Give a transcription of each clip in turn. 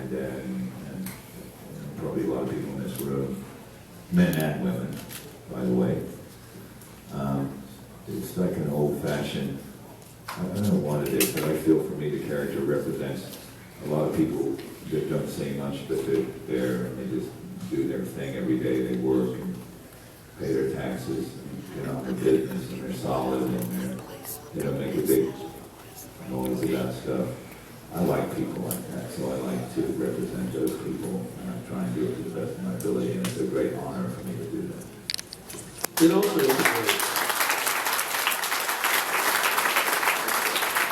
dad, and probably a lot of people in this room, men and women, by the way. It's like an old-fashioned, I don't know what it is, but I feel for me the character represents a lot of people that don't say much, but they're there and they just do their thing every day. They work and pay their taxes and get on with business, and they're solid, and they don't make a big noise about stuff. I like people like that, so I like to represent those people, and I try and do it to the best of my ability, and it's a great honor for me to do that. It also integrates.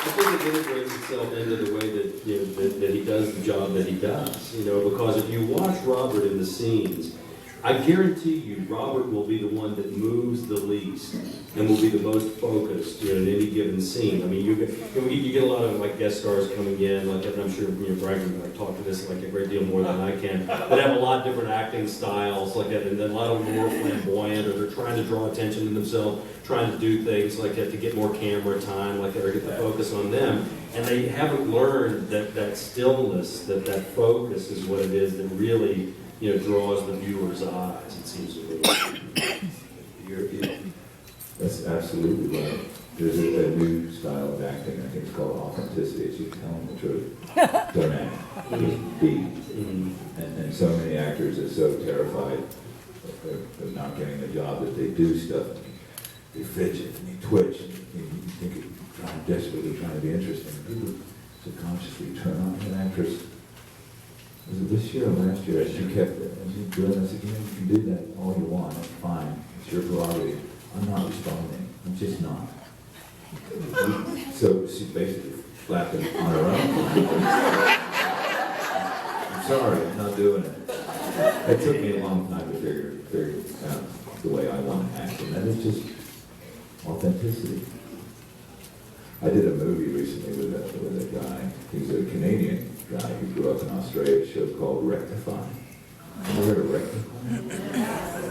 I think it integrates itself into the way that, you know, that he does the job that he does. You know, because if you watch Robert in the scenes, I guarantee you, Robert will be the one that moves the least and will be the most focused, you know, in any given scene. I mean, you get a lot of like guest stars coming in, like, and I'm sure, you know, Brian can like talk to this like a great deal more than I can, that have a lot of different acting styles, like that, and then a lot of them are more flamboyant, or they're trying to draw attention to themselves, trying to do things like that to get more camera time, like that, or get the focus on them, and they haven't learned that stillness, that focus is what it is that really, you know, draws the viewer's eyes, it seems to me. That's absolutely right. There's a new style of acting, I think it's called authenticity. It's you telling the truth. Don't act. Just be. And so many actors are so terrified of not getting the job that they do stuff. They fidget and they twitch. And you think they're desperately trying to be interesting. People subconsciously turn on an actress. Was it this year or last year? She kept doing this again. You can do that all you want. It's fine. It's your prerogative. I'm not responding. I'm just not. So she basically flapped it on her own. I'm sorry, I'm not doing it. It took me a long time to figure out the way I want to act, and that is just authenticity. I did a movie recently with a guy. He's a Canadian guy who grew up in Australia. A show called Rectify. Have you heard of Rectify?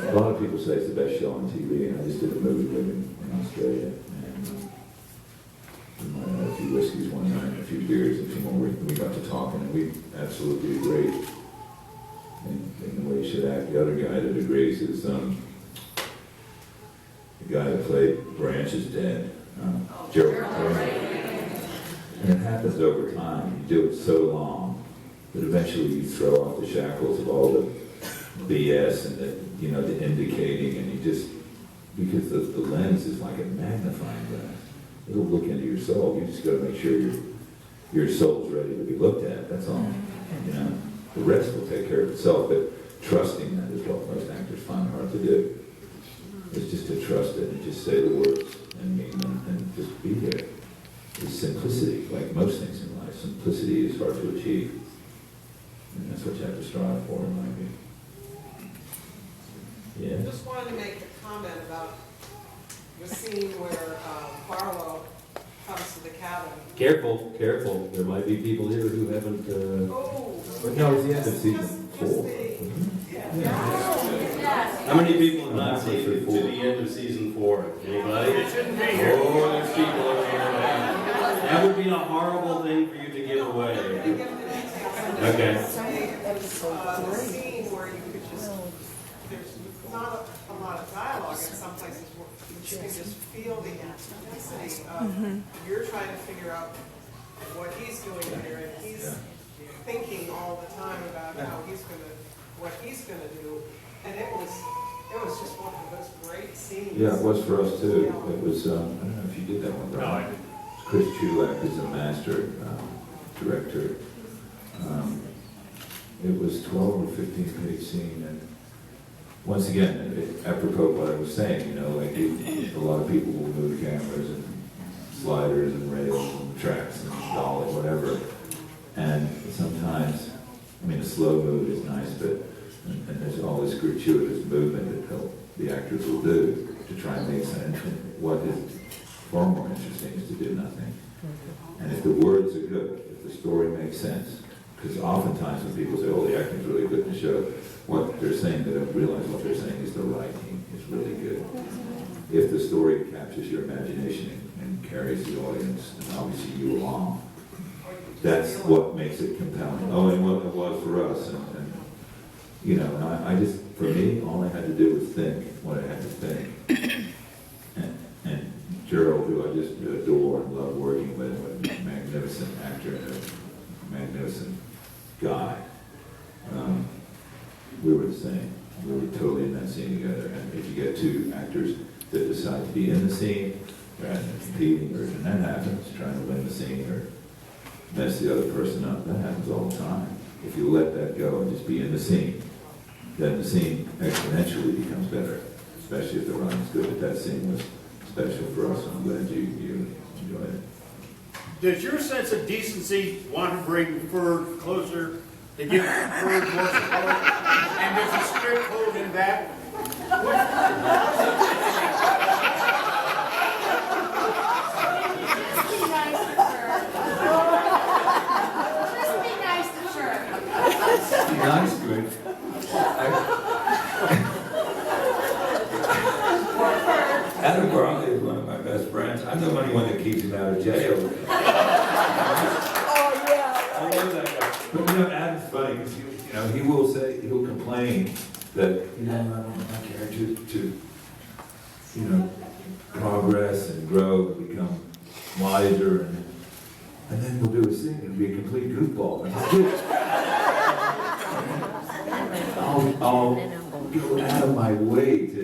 A lot of people say it's the best show on TV, and I just did a movie with him in Australia. And we might have a few whiskeys one night, a few beers, and a few more. We got to talking, and we absolutely agreed in the way you should act. The other guy that agrees is the guy that played Branch is dead. Gerald. And it happens over time. You do it so long that eventually you throw off the shackles of all the BS and the indicating, and you just, because the lens is like a magnifying glass. It'll look into your soul. You just got to make sure your soul's ready to be looked at. That's all. You know, the rest will take care of itself. But trusting that is what most actors find hard to do. It's just to trust it and just say the words and mean them and just be there. It's simplicity, like most things in life. Simplicity is hard to achieve. And that's what you have to strive for, in my view. Yeah. I just wanted to make a comment about the scene where Barlow comes to the cabin. Careful. There might be people here who haven't. No, it's the end of season 4. How many people have not seen to the end of season 4? Anybody? Oh, there's people over here. That would be a horrible thing for you to give away. Okay. The scene where you could just, there's not a lot of dialogue in some places, but you can just feel the intensity of you're trying to figure out what he's doing here, and he's thinking all the time about what he's gonna do, and it was just one of those great scenes. Yeah, it was for us too. It was, I don't know if you did that one, Brian. No, I did. Chris Chulak is a master director. It was 12 or 15 page scene, and once again, apropos what I was saying, like a lot of people will move cameras and sliders and rails and tracks and dolly, whatever. And sometimes, a slow move is nice, but and there's all this gratuitous movement that the actors will do to try and make sense. And what is far more interesting is to do nothing. And if the words are good, if the story makes sense, because oftentimes when people say, oh, the acting's really good in the show, what they're saying, they don't realize what they're saying is the writing is really good. If the story captures your imagination and carries the audience, and obviously you along, that's what makes it compelling. Oh, and what it was for us, and you know, and I just, for me, all I had to do was think what I had to think. And Gerald, who I just adore and love working with, a magnificent actor and a magnificent guy. We were the same. We were totally in that scene together. And if you get two actors that decide to be in the scene, rather than competing, and that happens, trying to win the scene or mess the other person up, that happens all the time. If you let that go and just be in the scene, then the scene exponentially becomes better, especially if the run's good. But that scene was special for us, and I'm glad you enjoyed it. Does your sense of decency want to bring fur closer to give fur more support? And there's a strict code in that? Be nice to him. Adam Barley is one of my best friends. I'm the only one that keeps him out of jail. Oh, yeah. I love that guy. But you know, Adam's funny because he will say, he'll complain that, I don't want my character to progress and grow and become wiser, and then we'll do a scene and be a complete goofball. And I'll go out of my way to,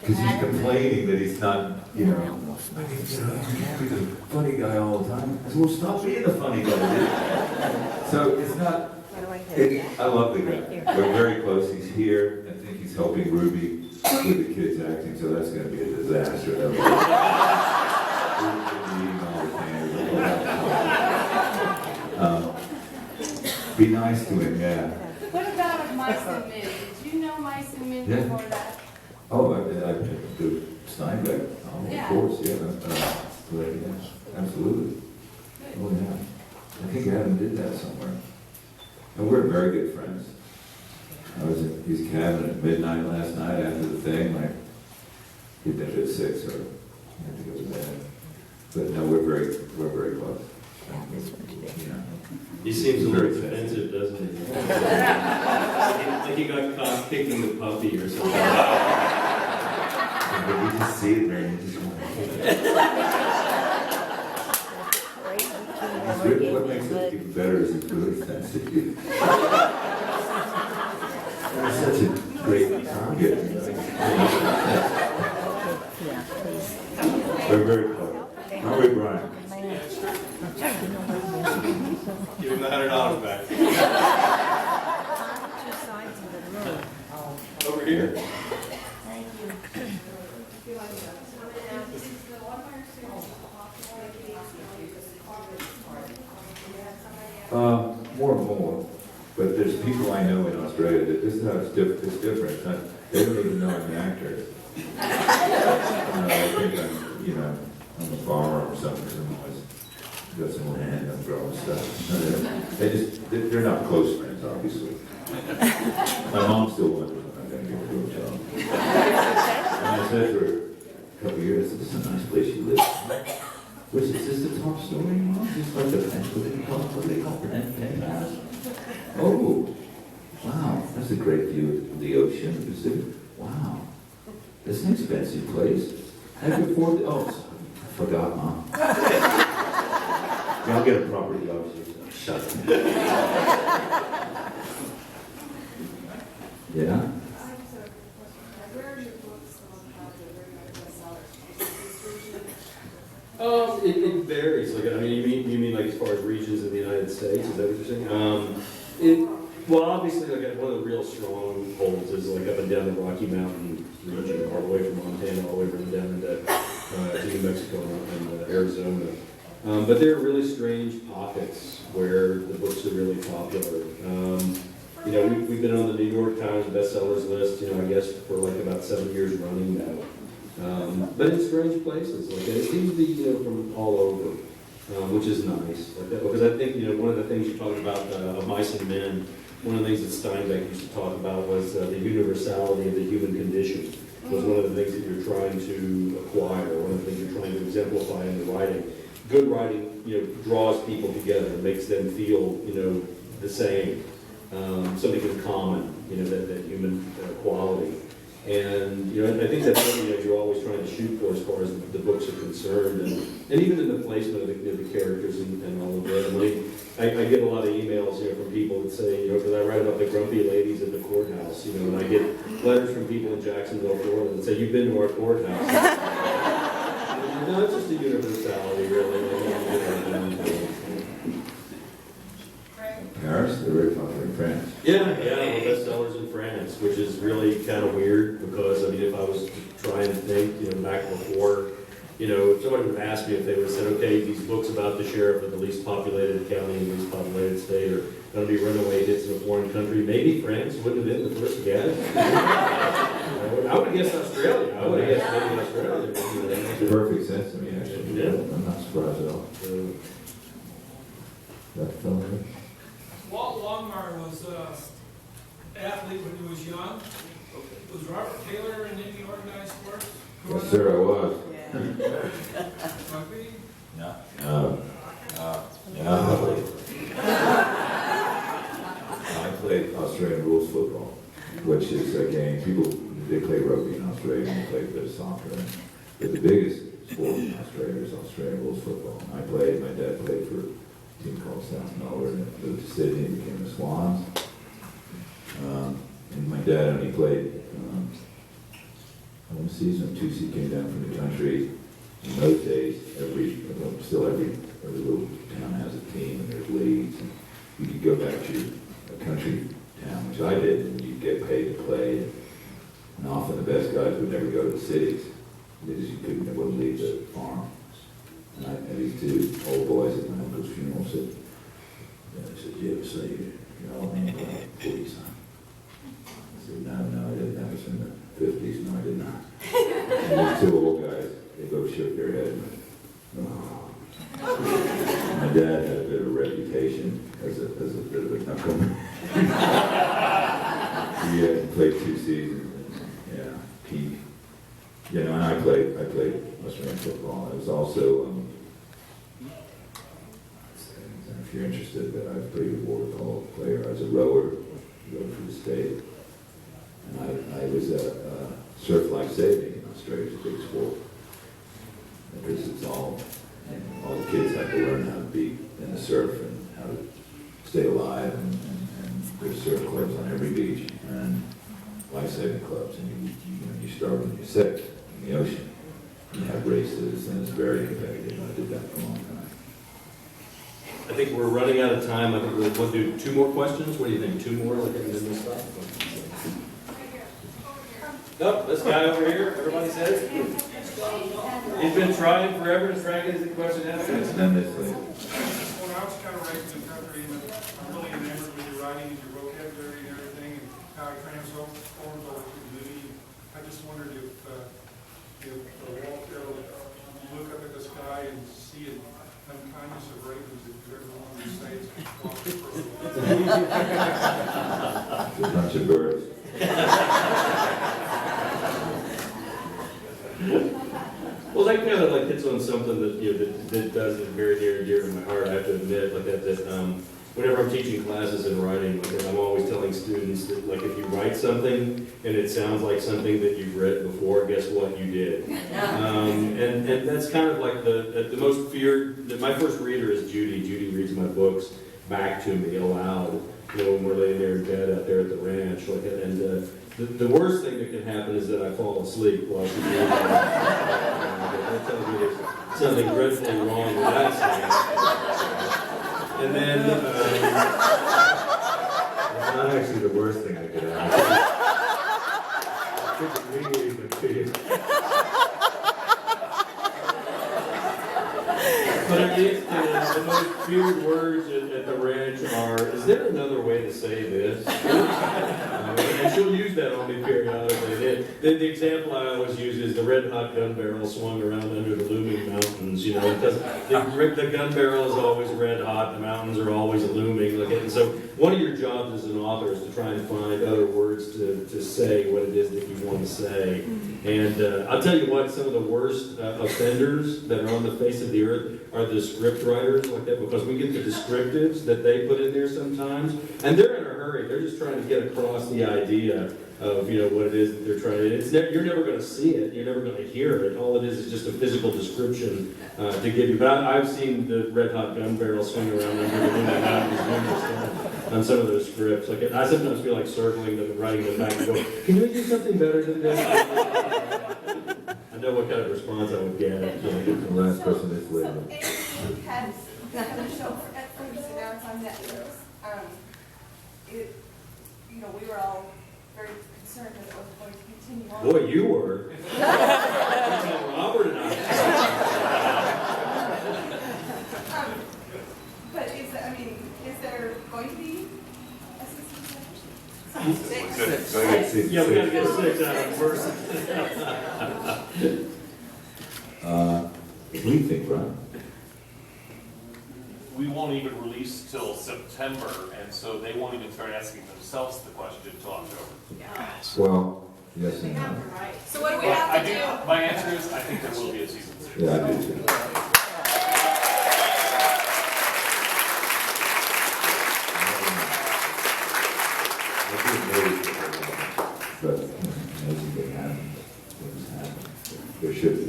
because he's complaining that he's not, I mean, he's a funny guy all the time. I said, well, stop being the funny guy, dude. So it's not, I love the guy. We're very close. He's here. I think he's helping Ruby with the kids acting, so that's going to be a disaster. Be nice to him, yeah. What about Mice and Men? Did you know Mice and Men Yeah. before that? Oh, I do Steinbeck. Oh, Yeah. of course, yeah. Absolutely. Oh, yeah. I think Adam did that somewhere. And we're very good friends. I was in his cabin at midnight last night after the thing. Like, he'd been at 6, or I had to go to bed. But no, we're very close. He seems a Very little defensive, doesn't he? Like he got caught kicking the puppy or something. But you just see it there and you just want to... What makes it even better is he's really sensitive. He's such a great target. We're very close. Aren't we, Brian? Give him the $100 back. Over here. More and more. But there's people I know in Australia that this is how it's different. They don't even know I'm an actor. I think I'm a farmer or something. Got some land, I'm growing stuff. They're not close friends, obviously. My mom still wonders when I'm going to get a real job. And I said for a couple of years, this is a nice place you live. Which is this the top story, Mom? Just like the what do they call penthouse? Oh, wow, that's a great view of the ocean, the Pacific. Wow, that's an expensive place. How do you afford it? Oh, I forgot, Mom. I'll get a property officer. Shut up. Yeah? It varies. Like, I mean, you mean like as far as regions in the United States? Is that what you're saying? Well, obviously, like one of the real strong holds is like up and down the Rocky Mountain region, all the way from Montana, all the way down into New Mexico and Arizona. But there are really strange pockets where the books are really popular. We've been on the New York Times bestsellers list, I guess for like about 7 years running now. But in strange places, like it seems to be, from all over, which is nice. Like that, because I think, one of the things you talked about of Mice and Men, one of the things that Steinbeck used to talk about was the universality of the human condition. Was one of the things that you're trying to acquire, one of the things you're trying to exemplify in the writing. Good writing draws people together, makes them feel, the same, something in common, that human quality. And, I think that's what you're always trying to shoot for as far as the books are concerned, and even in the placement of the characters and all of that. I get a lot of emails, from people that say, because I write about the grumpy ladies at the courthouse, and I get letters from people in Jacksonville, Florida that say, you've been to our courthouse. No, it's just a universality, really. Paris, they're very popular in France. Yeah, well, bestsellers in France, which is really kind of weird because, if I was to try and think, back before, if somebody would have asked me if they would have said, okay, these books about the sheriff of the least populated county and least populated state are going to be runaway hits in a foreign country, maybe France wouldn't have been the first guess. I would have guessed Australia. I would have guessed maybe Australia. Makes perfect sense to me, actually. Yeah. I'm not surprised at all. That fellow there? Walt Longmire was an athlete when he was young. Was Robert Taylor in any organized sports? Yes, sir, I was. Rugby? No. I played Australian rules football, which is a game, they play rugby in Australia and they play a bit of soccer. But the biggest sport in Australia is Australian rules football. My dad played for a team called South Melbourne and moved to Sydney and became the Swans. And my dad only played one season or two. He came down from the country. In those days, every little town has a team and there's leagues. And you could go back to a country town, which I did, and you'd get paid to play. And often the best guys would never go to the cities because they wouldn't leave the farm. And these two old boys at my uncle's funeral said, "You ever say you're all in the 40s, huh?" I said, no, I didn't. That was in the 50s. No, I did not. And these two old guys, they both shook their head. My dad had a bit of a reputation as a bit of a knuckleman. He played 2 seasons. And, peak. And I played Australian football. I was also, if you're interested, but I was a pretty good water polo player. I was a rower for the state. And I was a surf life saving in Australia. It's a big sport. Because it's all the kids have to learn how to be in the surf and how to stay alive. And there's surf clubs on every beach and life saving clubs. And you start when you're 6 in the ocean. You have races and it's very competitive. I did that for a long time. I think we're running out of time. I think we'll want to do 2 more questions. What do you think? 2 more? Like in this stuff? Nope, this guy over here, everybody says. He's been trying forever to try and get his question out. It's done this way. When I was kind of raised in the country, and I'm really enamored with your writing and your vocabulary and everything, and how it transforms over to the movie. I just wondered if Walt ever look up at the sky and see an unkindness of ravens, if you ever wanted to say it's It's a bunch of birds. Well, that kind of hits on something that that does it very near and dear to my heart. I have to admit, whenever I'm teaching classes in writing, I'm always telling students that if you write something and it sounds like something that you've read before, guess what, you did. And that's kind of like the most feared. My first reader is Judy. Judy reads my books back to me aloud. When we're laying there in bed out there at the ranch, the worst thing that can happen is that I fall asleep while she's reading. That tells me there's something dreadfully wrong with that scene. And then, It's not actually the worst thing that could happen. It's really good to you. but the most feared words at the ranch are, is there another way to say this? And she'll use that on me periodically. the example I always use is the red hot gun barrel swung around under the looming mountains. You know, it doesn't, the gun barrel is always red hot, the mountains are always looming. And so one of your jobs as an author is to try and find other words to say what it is that you want to say. And I'll tell you what, some of the worst offenders that are on the face of the earth are the script writers like that, because we get the descriptives that they put in there sometimes, and they're in a hurry. They're just trying to get across the idea of, you know, what it is that they're trying to. You're never going to see it. You're never going to hear it. All it is just a physical description to give you. But I've seen the red hot gun barrel swing around under the looming mountains numerous times on some of those scripts. Like I sometimes feel like circling them and writing them back and go, "Can you do something better than this?" I know what kind of response I would get. The last person is So Lynn. AMC has a show at first, and now it's on Netflix. You know, we were all very concerned that it was going to continue on. Boy, you were. Robert and I. But is there going to be a season 6? Yeah, we got to get 6 out of the first. What do you think, Ron? We won't even release till September, and so they won't even start asking themselves the question until October. Well, yes and no. So what do we But have I to do, do? my answer is, I think there will be a season 6. Yeah, I do too. But as it happens, things happen. There should be.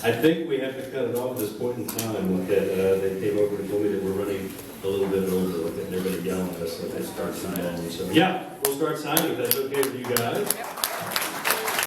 I think we have to cut it off at this point in time. That they came over and told me that we're running a little bit over. And they're going to yell at us if they start signing. So yeah, we'll start signing if that's okay with you guys.